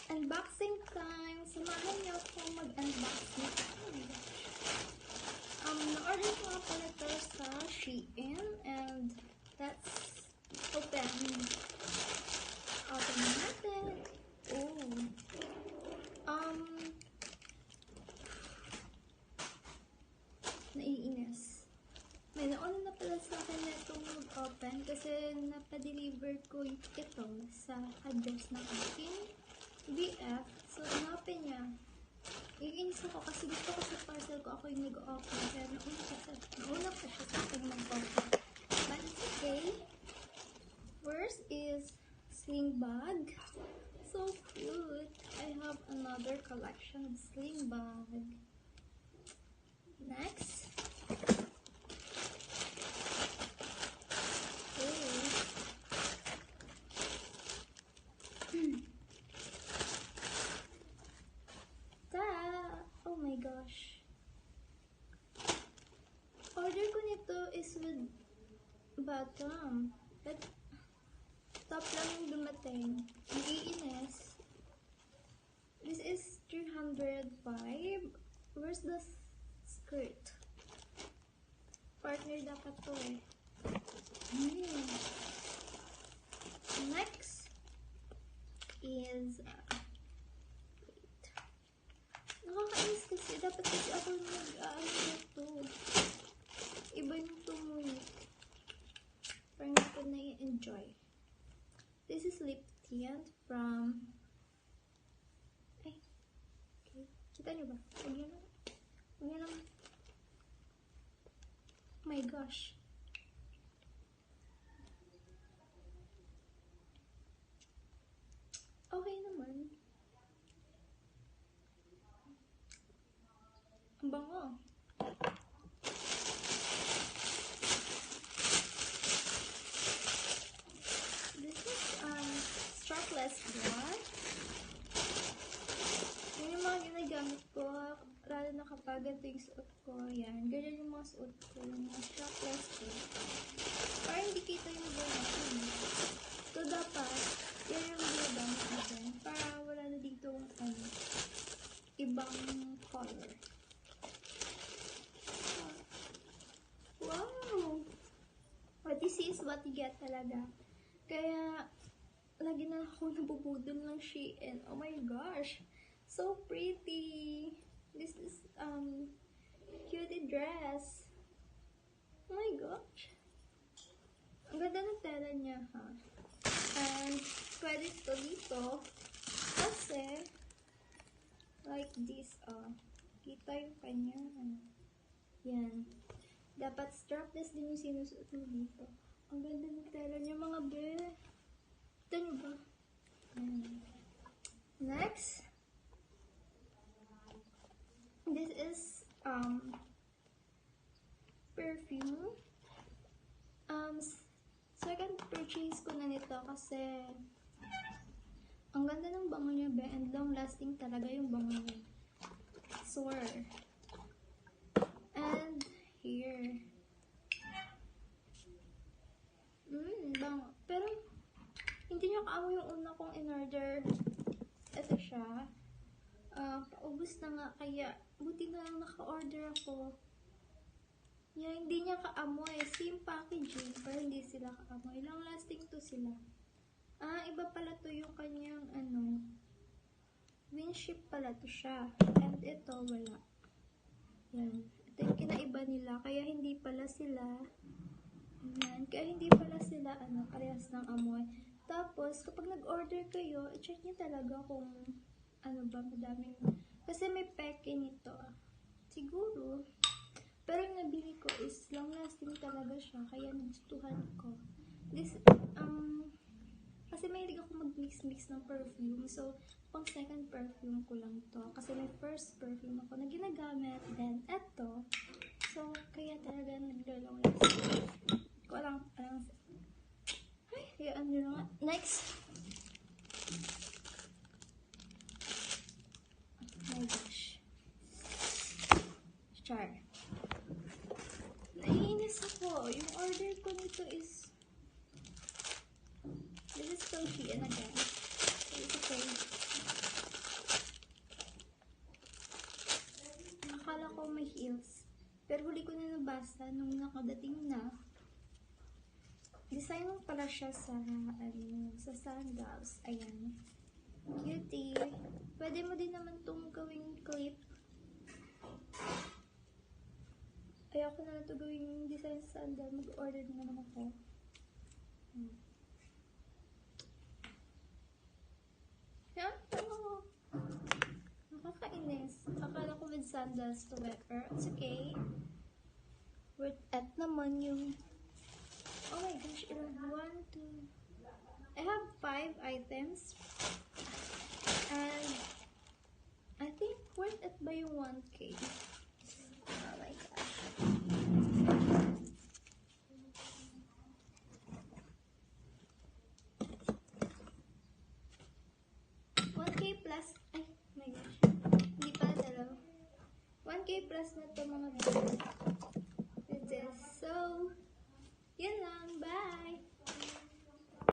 Unboxing time! Samahan niyo ako mag-unboxing. Na-order ko nga pala ito sa Shein and let's open. Open natin. Oh. Naiinis. May nauna na pala sa akin na itong mag-open kasi napadeliver ko ito sa address ng aking BF. So, in-open niya. Iinis ako kasi gusto ko sa parcel ko ako yung nag-open. Kaya nauna pa siya sa akin mag-open. But it's okay. First is sling bag. So cute. I have another collection of sling bag. Next. Oh my gosh. Order ko nito is with bottom. But top lang yung dumating. Naiinis. This is 305. Where's the skirt? Partner dapat to eh. Next is nakakainis kasi dapat kasi ako nag-ito. Iba yung tumulit. Parang hindi ko na-enjoy. This is lip tint from okay. Kita nyo ba? Huwag nyo naman. Oh my gosh. Okay naman. Ang bango. This is strapless bra. Yan yung mga ginagamit ko, lalo na kapag ito yung suot ko. Yan, ganyan yung mga suot ko, yung mga strapless ko. Parang hindi kita yung buhay natin. So, dapat, yan yung ginagamit natin para wala na dito ibang color. Wow! What you see is what you get talaga. Kaya, lagi na ako nabubudol ng Shein. Oh my gosh! So pretty! This is, cutie dress. Oh my gosh! Ang ganda ng tela niya, ha? And, pwede ito dito. Kasi, like this, kita yung kanya, yan. Dapat strapless din yung sinusuot mo dito. Ang ganda ng tela niya, mga be. Ito nyo ba? Next. This is, perfume. Second purchase ko na nito kasi ang ganda ng bango niya, be. And long lasting talaga yung bango niya. Swear. And, here. Bango. Pero, hindi niya kaamoy yung una kong in-order. Ito siya. Paubos na nga. Kaya, buti na lang naka-order ako. Yeah, hindi niya kaamoy. Same packaging. Pero hindi sila kaamoy. Long lasting to sila. Iba pala to yung kanyang, windshield pala to siya. And ito, wala. Yan. Ito yung kinaiba nila. Kaya hindi pala sila, parehas ng amoy. Tapos, kapag nag-order kayo, check nyo talaga kung, madaming, kasi may peke nito, siguro. Pero yung nabili ko is, long lasting talaga siya. Kaya nagustuhan ko. This, kasi mahilig ako mag-mix-mix ng perfume. So, pang second perfume ko lang to. Kasi may first perfume ako na ginagamit. Then, eto. So, kaya talaga naglalong last. Ko lang. Ay, hayaan nyo na nga. Next. Oh my gosh. Char. Naiinis ako. Yung order ko nito is this is from Shein again. So, it's okay. pag-asa nung nakadating na. Design lang pala siya sa, sa sandals. Ayan. Cutie. Pwede mo din naman itong gawing clip. Ayoko na ito gawing design sa sandal. Mag-order na naman ako. Yan. Nakakainis. Akala ko with sandals to wear. Pero it's okay. Worth at naman yung... Oh my gosh, ilan? 1, 2... I have 5 items. And I think worth it ba yung 1K? Oh my gosh. 1K plus... Ay, my gosh. Hindi pa dalaw. 1K plus na ito mga bag. With this. So, yun lang. Bye!